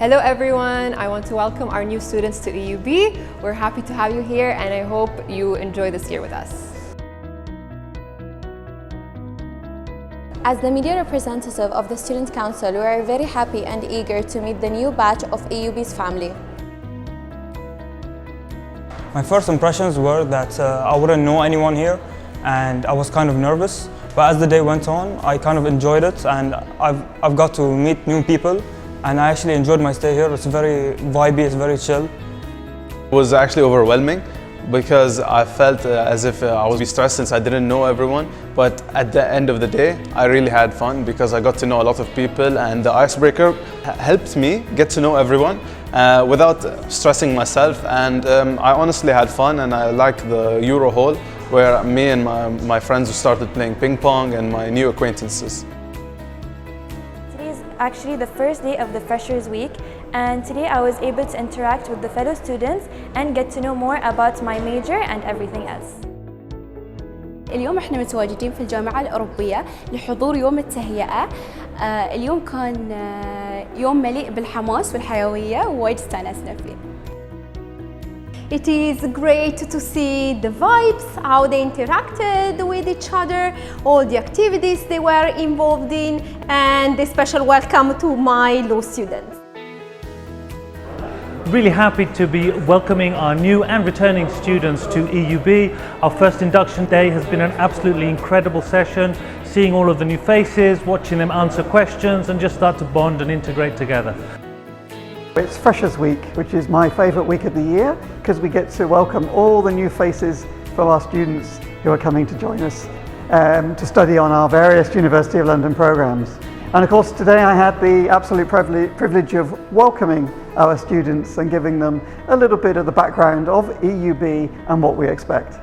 Hello everyone, I want to welcome our new students to EUB. We're happy to have you here and I hope you enjoy this year with us. As the media representative of the Student Council, we are very happy and eager to meet the new batch of EUB's family. My first impressions were that I wouldn't know anyone here and I was kind of nervous. But as the day went on, I kind of enjoyed it and I've got to meet new people and I actually enjoyed my stay here. It's very vibey, it's very chill. It was actually overwhelming because I felt as if I was stressed since I didn't know everyone. But at the end of the day, I really had fun because I got to know a lot of people and the icebreaker helped me get to know everyone without stressing myself. And I honestly had fun and I liked the Euro Hall where me and my friends started playing ping pong and my new acquaintances. Today is actually the first day of the Freshers Week, and today I was able to interact with the fellow students and get to know more about my major and everything else. اليوم احنا متواجدين في الجامعة الأوروبية لحضور يوم التهيئة. اليوم كان يوم مليء بالحماس والحيوية ووايد استانسنا فيه. It is great to see the vibes, how they interacted with each other, all the activities they were involved in, and a special welcome to my law students. Really happy to be welcoming our new and returning students to EUB. Our first induction day has been an absolutely incredible session, seeing all of the new faces, watching them answer questions and just start to bond and integrate together. It's Freshers Week, which is my favourite week of the year because we get to welcome all the new faces from our students who are coming to join us to study on our various University of London programmes. And of course today I had the absolute privilege of welcoming our students and giving them a little bit of the background of EUB and what we expect.